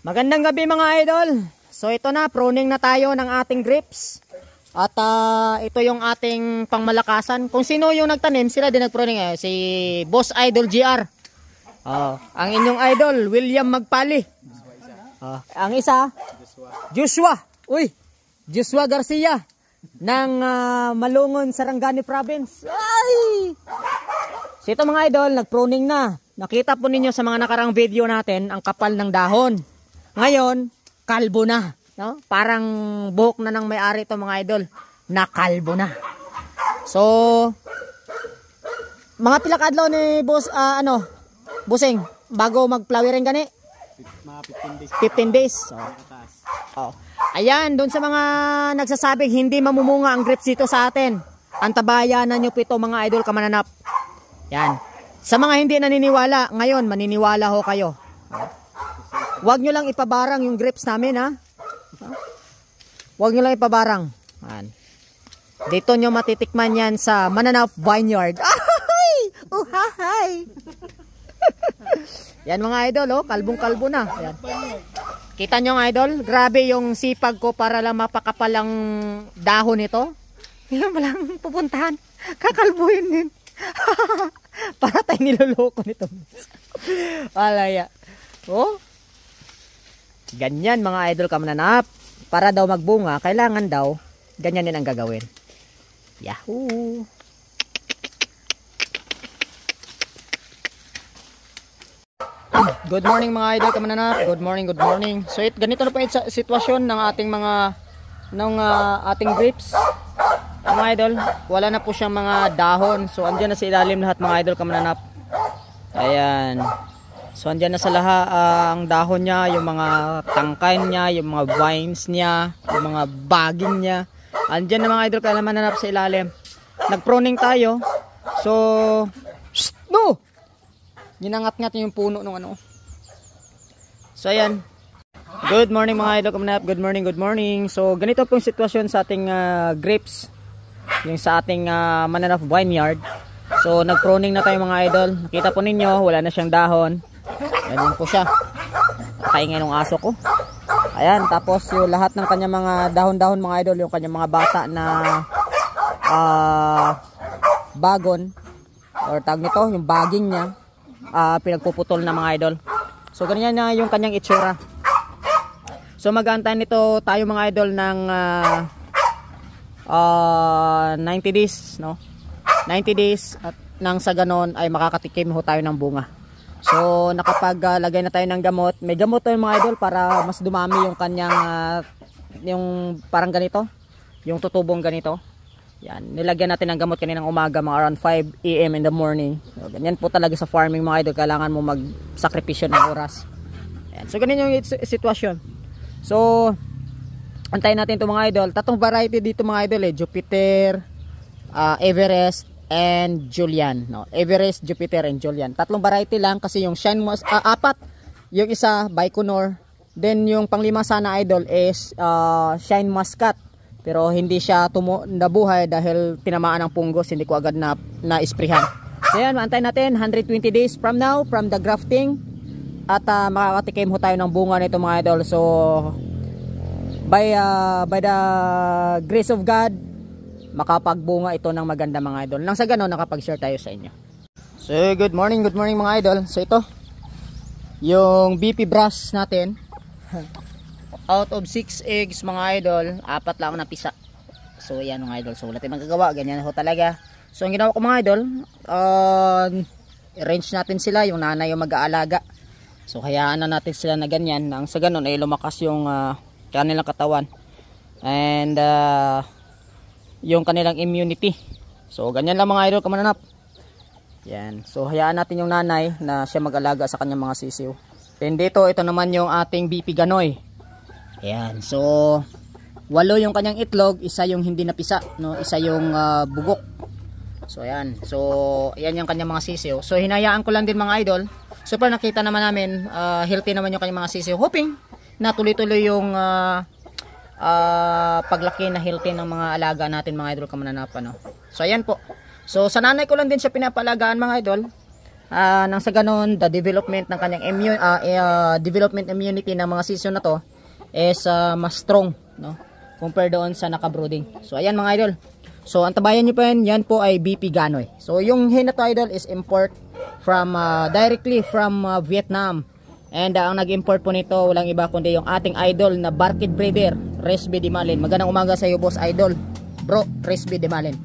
Magandang gabi mga idol. So ito na, pruning na tayo ng ating grapes. At ito yung ating pangmalakasan. Kung sino yung nagtanim, sila din nagpruning. Si Boss Idol GR. Ang inyong idol, William Magpali. Ang isa, Joshua. Uy, Joshua Garcia ng Malungon, Sarangani Province. Ay! So ito mga idol, nagpruning na. Nakita po ninyo sa mga nakarang video natin ang kapal ng dahon. Ngayon, kalbo na. No? Parang buhok na ng may-ari ito mga idol. Nakalbo na. So, mga pilakadlaw ni Boss, Busing, bago mag-flowering gani? Mga 15 days. Ayan, doon sa mga nagsasabing hindi mamumunga ang grapes dito sa atin. Antabayanan nyo po ito mga idol kamananap. Yan. Sa mga hindi naniniwala, ngayon maniniwala ho kayo. Huwag nyo lang ipabarang yung grapes namin ha. Huwag nyo lang ipabarang. Yan. Dito nyo matitikman yan sa Mananap Vineyard. Ahay! Uhahay! Yan mga idol, kalbong-kalbo na. Yan. Kita nyo mga idol, grabe yung sipag ko para lang mapakapal ang dahon nito. Yan mo lang pupuntahan. Kakalbuhin din. Para tayo niloloko nito. Walaya. Ganyan mga idol kamananap. Para daw magbunga, kailangan daw ganyan din ang gagawin. Yahoo! Good morning mga idol kamananap. Good morning, good morning. So ganito na po yung sitwasyon ng ating mga ating grapes. Mga idol, wala na po siyang mga dahon. So andyan na sa ilalim lahat mga idol kamananap. Ayan. So andyan na sa lahat ang dahon niya, yung mga tangkay niya, yung mga vines niya, yung mga baging niya. Andyan na mga idol kamananap sa ilalim. Nagpruning tayo. So no! Ginangat-ngat yung puno ng ano. So ayan. Good morning mga idol kamananap. Good morning, good morning. So ganito po yung sitwasyon sa ating grapes. Yung sa ating Mananap Vineyard. So nagpruning na tayo mga idol. Nakita po ninyo, wala na siyang dahon. Ganyan po siya. Kaingay ng aso ko. Ayan, tapos yung lahat ng kanya mga dahon-dahon mga idol, yung kanya mga bata na bagon or tag nito, yung baging niya, pinagpuputol na mga idol. So ganyan na yung kanyang itsura. So mag-aantay nito tayo mga idol ng 90 days, no? 90 days at nang sa ganon ay makakatikim ho tayo ng bunga. So nakapaglagay na tayo ng gamot. May gamot tayo mga idol para mas dumami yung kanyang yung parang ganito, yung tutubong ganito. Yan, nilagyan natin ng gamot kaninang umaga mga around 5 AM in the morning. So, ganyan po talaga sa farming mga idol, kailangan mo magsakripisyo ng oras. Yan. So ganyan yung sitwasyon. So antayin natin ito mga idol. Tatlong variety dito mga idol Jupiter, Everest, and Julian. No? Everest, Jupiter, and Julian. Tatlong variety lang kasi yung Shine apat. Yung isa, Baikonur. Then yung panglima sana idol is Shine Muscat. Pero hindi siya nabuhay dahil tinamaan ng punggos. Hindi ko agad na-isprihan. So yan, antayin natin 120 days from now, from the grafting. At makakatikim ho tayo ng bunga nito mga idol. So by the grace of God, makapagbunga ito ng maganda mga idol. Nang sa ganon, nakapag-share tayo sa inyo. So good morning mga idol. So ito, yung BP brush natin. Out of 6 eggs mga idol, 4 lang napisa. So yan mga idol, so wala tayong magagawa, ganyan ho talaga. So ang ginawa ko mga idol, arrange natin sila, yung nanay yung mag-aalaga. So hayaan na natin sila na ganyan, nang sa ganon ay lumakas yung kanilang katawan and yung kanilang immunity. So ganyan lang mga idol kamananap. Yan, so hayaan natin yung nanay na siya mag-alaga sa kanyang mga sisiw. And dito, ito naman yung ating BP Ganoy. Ayan, so 8 yung kanyang itlog, isa yung hindi napisa, no? Isa yung bugok. So ayan, so ayan yung kanyang mga sisiw. So hinayaan ko lang din mga idol. So para nakita naman namin, healthy naman yung kanyang mga sisiw. Hoping na tuloy-tuloy yung paglaki na healthy ng mga alaga natin mga idol kamananapan, no? So ayan po. So sa nanay ko lang din siya pinapalagaan mga idol. Nang sa ganon, the development ng kanyang development immunity ng mga season na to is mas strong, no, compare doon sa naka-brooding. So ayan mga idol. So antabayan nyo pa yan po ay BP Ganoy. So yung hen na to idol is import from directly from Vietnam. And ang nag-import po nito walang iba kundi yung ating idol na Barkid breeder, Resby Demalin. Magandang umaga sa iyo boss idol, bro, Resby Demalin.